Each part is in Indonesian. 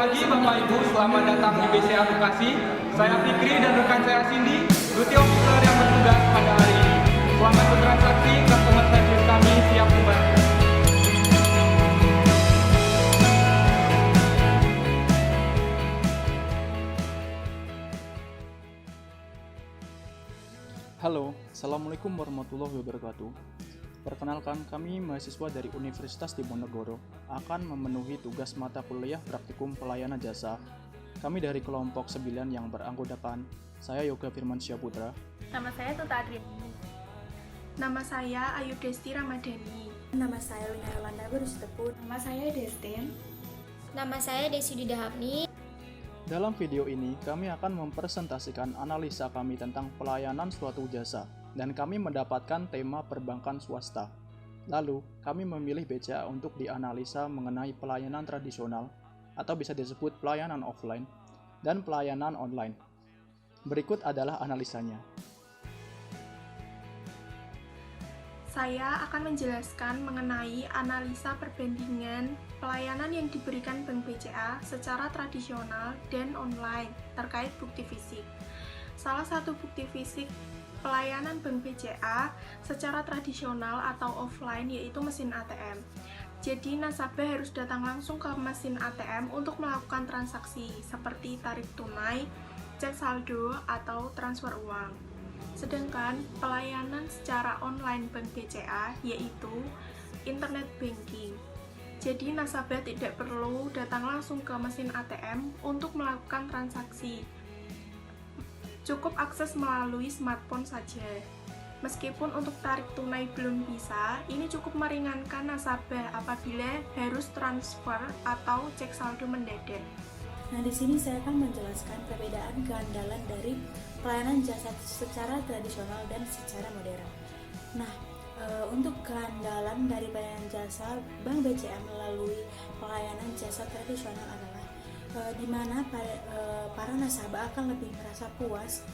pagi Bapak Ibu, selamat datang di BCA Bekasi. Saya Fikri dan rekan saya Cindy, duty officer yang bertugas pada hari ini. Selamat bertransaksi, customer service kami siap membantu. Halo, Assalamualaikum warahmatullahi wabarakatuh. Perkenalkan, kami mahasiswa dari Universitas Diponegoro akan memenuhi tugas mata kuliah praktikum pelayanan jasa. Kami dari kelompok 9 yang beranggotakan saya Yoga Firmansyah Putra. Nama saya Tuta Adri. Nama saya Ayu Desti Ramadhani. Nama saya Lina Yolanda Berusteput. Nama saya Destin. Nama saya Desi Didahapni. Dalam video ini, kami akan mempresentasikan analisa kami tentang pelayanan suatu jasa, dan kami mendapatkan tema perbankan swasta. Lalu, kami memilih BCA untuk dianalisa mengenai pelayanan tradisional, atau bisa disebut pelayanan offline, dan pelayanan online. Berikut adalah analisanya. Saya akan menjelaskan mengenai analisa perbandingan pelayanan yang diberikan Bank BCA secara tradisional dan online terkait bukti fisik. Salah satu bukti fisik pelayanan Bank BCA secara tradisional atau offline yaitu mesin ATM. Jadi nasabah harus datang langsung ke mesin ATM untuk melakukan transaksi seperti tarik tunai, cek saldo, atau transfer uang. Sedangkan pelayanan secara online Bank BCA yaitu internet banking. Jadi nasabah tidak perlu datang langsung ke mesin ATM untuk melakukan transaksi. Cukup akses melalui smartphone saja. Meskipun untuk tarik tunai belum bisa, ini cukup meringankan nasabah apabila harus transfer atau cek saldo mendadak. Nah, di sini saya akan menjelaskan perbedaan keandalan dari pelayanan jasa secara tradisional dan secara modern. Nah, untuk keandalan dari pelayanan jasa Bank BCA melalui pelayanan jasa tradisional adalah di mana para nasabah akan lebih merasa puas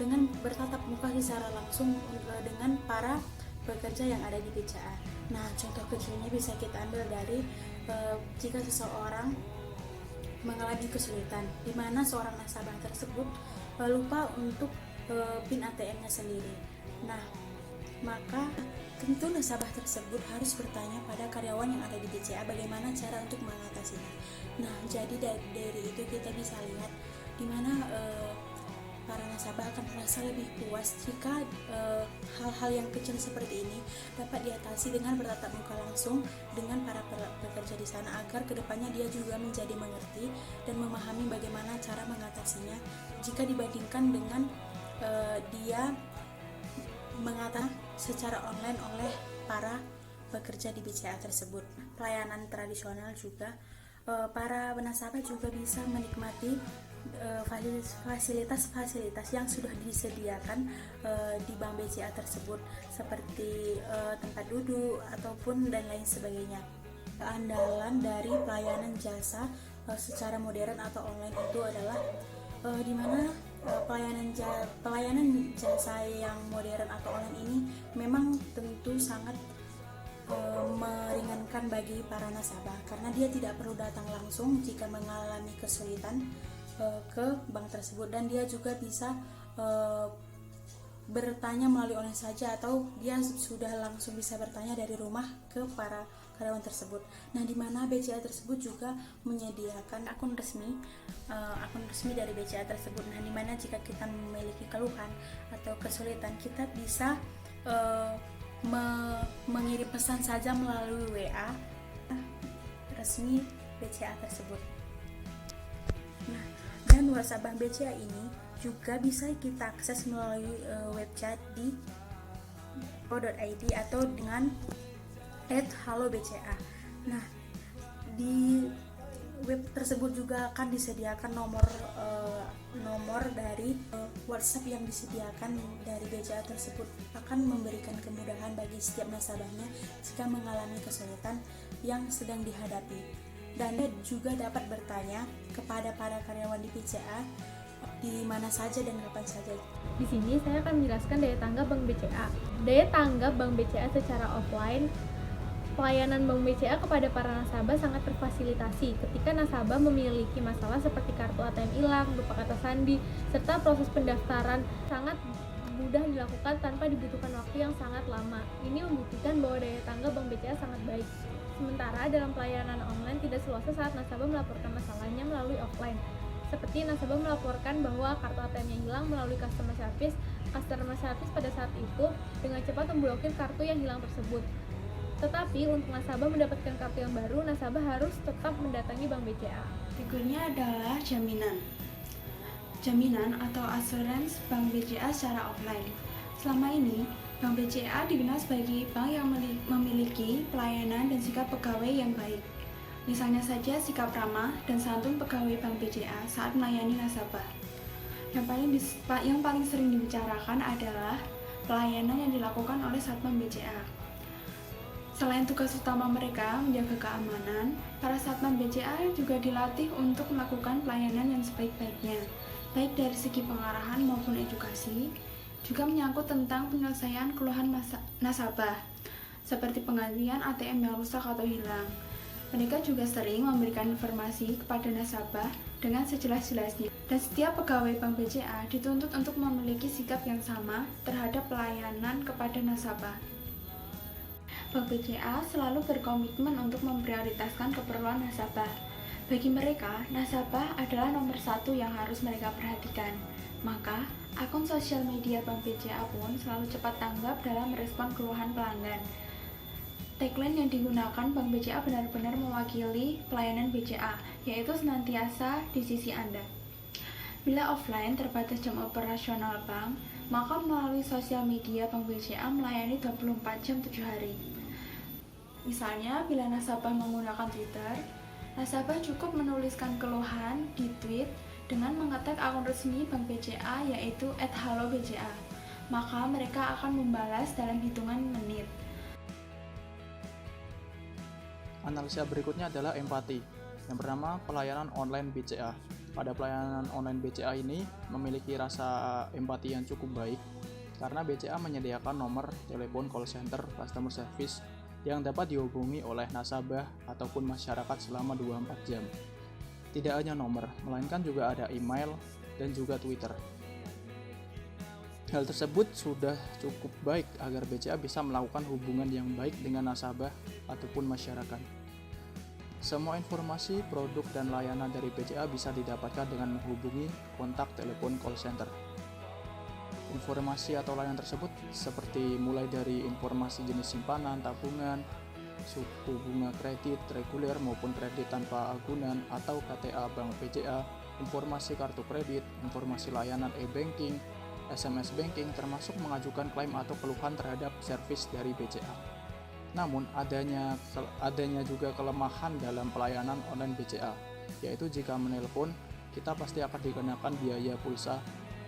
dengan bertatap muka secara langsung dengan para pekerja yang ada di BCA. Nah, contoh kecilnya bisa kita ambil dari jika seseorang mengalami kesulitan, di mana seorang nasabah tersebut lupa untuk PIN ATM-nya sendiri. Nah, maka tentu nasabah tersebut harus bertanya pada karyawan yang ada di BCA bagaimana cara untuk mengatasinya. Nah, jadi dari itu kita bisa lihat di mana para nasabah akan merasa lebih puas jika hal-hal yang kecil seperti ini dapat diatasi dengan bertatap muka langsung dengan para pekerja di sana, agar kedepannya dia juga menjadi mengerti dan memahami bagaimana cara mengatasinya jika dibandingkan dengan dia mengatasi secara online oleh para pekerja di BCA tersebut. Pelayanan tradisional juga para nasabah juga bisa menikmati fasilitas-fasilitas yang sudah disediakan di Bank BCA tersebut seperti tempat duduk ataupun dan lain sebagainya. Keandalan dari pelayanan jasa secara modern atau online itu adalah di mana pelayanan jasa yang modern atau online ini memang tentu sangat meringankan bagi para nasabah karena dia tidak perlu datang langsung jika mengalami kesulitan ke bank tersebut, dan dia juga bisa bertanya melalui online saja atau dia sudah langsung bisa bertanya dari rumah ke para karyawan tersebut. Nah, di mana BCA tersebut juga menyediakan akun resmi dari BCA tersebut. Nah, di mana jika kita memiliki keluhan atau kesulitan, kita bisa mengirim pesan saja melalui WA resmi BCA tersebut. Nah, dan WhatsApp Bank BCA ini juga bisa kita akses melalui website di .id atau dengan @halo-bca. Nah, di web tersebut juga akan disediakan nomor dari WhatsApp yang disediakan dari BCA tersebut akan memberikan kemudahan bagi setiap nasabahnya jika mengalami kesulitan yang sedang dihadapi. Dan juga dapat bertanya kepada para karyawan di BCA di mana saja dan kapan saja. Di sini saya akan menjelaskan daya tanggap Bank BCA. Daya tanggap Bank BCA secara offline pelayanan Bank BCA kepada para nasabah sangat terfasilitasi ketika nasabah memiliki masalah seperti kartu ATM hilang, lupa kata sandi, serta proses pendaftaran sangat mudah dilakukan tanpa dibutuhkan waktu yang sangat lama. Ini membuktikan bahwa daya tanggap Bank BCA sangat baik. Sementara dalam pelayanan online tidak seluas saat nasabah melaporkan masalahnya melalui offline. Seperti nasabah melaporkan bahwa kartu ATM-nya hilang melalui customer service pada saat itu dengan cepat memblokir kartu yang hilang tersebut. Tetapi untuk nasabah mendapatkan kartu yang baru, nasabah harus tetap mendatangi Bank BCA. Berikutnya adalah jaminan. Jaminan atau assurance Bank BCA secara offline. Selama ini, Bank BCA dikenal sebagai bank yang memiliki pelayanan dan sikap pegawai yang baik. Misalnya saja sikap ramah dan santun pegawai Bank BCA saat melayani nasabah. Yang paling sering dibicarakan adalah pelayanan yang dilakukan oleh Satpam BCA. Selain tugas utama mereka menjaga keamanan, para Satpam BCA juga dilatih untuk melakukan pelayanan yang sebaik-baiknya, baik dari segi pengarahan maupun edukasi, juga menyangkut tentang penyelesaian keluhan nasabah, seperti penggantian ATM yang rusak atau hilang. Mereka juga sering memberikan informasi kepada nasabah dengan sejelas-jelasnya, dan setiap pegawai Bank BCA dituntut untuk memiliki sikap yang sama terhadap pelayanan kepada nasabah. Bank BCA selalu berkomitmen untuk memprioritaskan keperluan nasabah. Bagi mereka, nasabah adalah nomor satu yang harus mereka perhatikan. Maka, akun sosial media Bank BCA pun selalu cepat tanggap dalam merespon keluhan pelanggan. Tagline yang digunakan Bank BCA benar-benar mewakili pelayanan BCA, yaitu senantiasa di sisi Anda. Bila offline terbatas jam operasional bank, maka melalui sosial media Bank BCA melayani 24 jam 7 hari. Misalnya, bila nasabah menggunakan Twitter, nasabah cukup menuliskan keluhan di tweet dengan mengetag akun resmi Bank BCA yaitu @halo_bca. Maka mereka akan membalas dalam hitungan menit. Analisa berikutnya adalah empati. Yang pertama, pelayanan online BCA. Pada pelayanan online BCA ini memiliki rasa empati yang cukup baik karena BCA menyediakan nomor telepon call center customer service yang dapat dihubungi oleh nasabah ataupun masyarakat selama 24 jam. Tidak hanya nomor, melainkan juga ada email dan juga Twitter. Hal tersebut sudah cukup baik agar BCA bisa melakukan hubungan yang baik dengan nasabah ataupun masyarakat. Semua informasi, produk, dan layanan dari BCA bisa didapatkan dengan menghubungi kontak telepon call center. Informasi atau layanan tersebut seperti mulai dari informasi jenis simpanan, tabungan, suku bunga kredit reguler maupun kredit tanpa agunan atau KTA Bank BCA, informasi kartu kredit, informasi layanan e-banking, SMS banking, termasuk mengajukan klaim atau keluhan terhadap servis dari BCA. Namun adanya juga kelemahan dalam pelayanan online BCA, yaitu jika menelpon kita pasti akan dikenakan biaya pulsa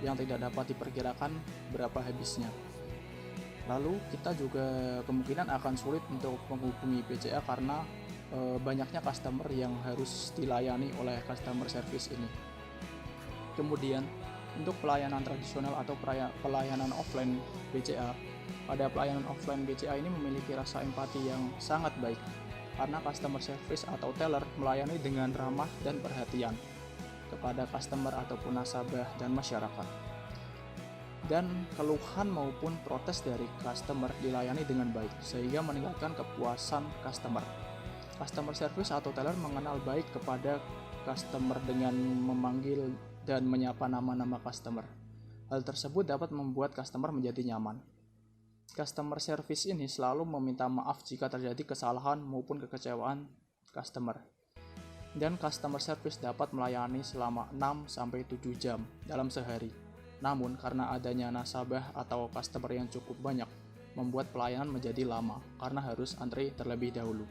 yang tidak dapat diperkirakan berapa habisnya. Lalu kita juga kemungkinan akan sulit untuk menghubungi BCA karena banyaknya customer yang harus dilayani oleh customer service ini. Kemudian untuk pelayanan tradisional atau pelayanan offline BCA, pada pelayanan offline BCA ini memiliki rasa empati yang sangat baik karena customer service atau teller melayani dengan ramah dan perhatian kepada customer ataupun nasabah dan masyarakat. Dan keluhan maupun protes dari customer dilayani dengan baik sehingga meningkatkan kepuasan customer. Customer service atau teller mengenal baik kepada customer dengan memanggil dan menyapa nama-nama customer. Hal tersebut dapat membuat customer menjadi nyaman. Customer service ini selalu meminta maaf jika terjadi kesalahan maupun kekecewaan customer. Dan customer service dapat melayani selama 6-7 jam dalam sehari. Namun karena adanya nasabah atau customer yang cukup banyak, membuat pelayanan menjadi lama karena harus antri terlebih dahulu.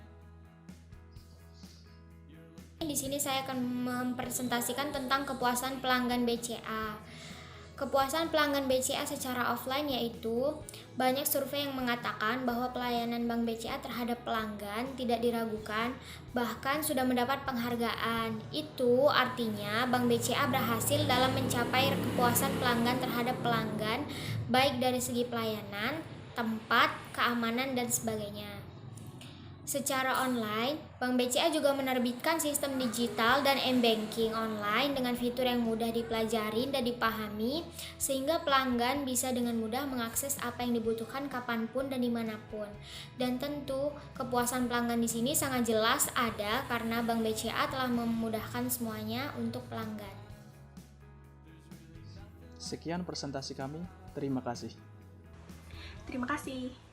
Di sini saya akan mempresentasikan tentang kepuasan pelanggan BCA. Kepuasan pelanggan BCA secara offline yaitu banyak survei yang mengatakan bahwa pelayanan Bank BCA terhadap pelanggan tidak diragukan, bahkan sudah mendapat penghargaan. Itu artinya Bank BCA berhasil dalam mencapai kepuasan pelanggan terhadap pelanggan, baik dari segi pelayanan, tempat, keamanan, dan sebagainya. Secara online, Bank BCA juga menerbitkan sistem digital dan m-banking online dengan fitur yang mudah dipelajari dan dipahami, sehingga pelanggan bisa dengan mudah mengakses apa yang dibutuhkan kapanpun dan dimanapun. Dan tentu, kepuasan pelanggan di sini sangat jelas ada karena Bank BCA telah memudahkan semuanya untuk pelanggan. Sekian presentasi kami, terima kasih. Terima kasih.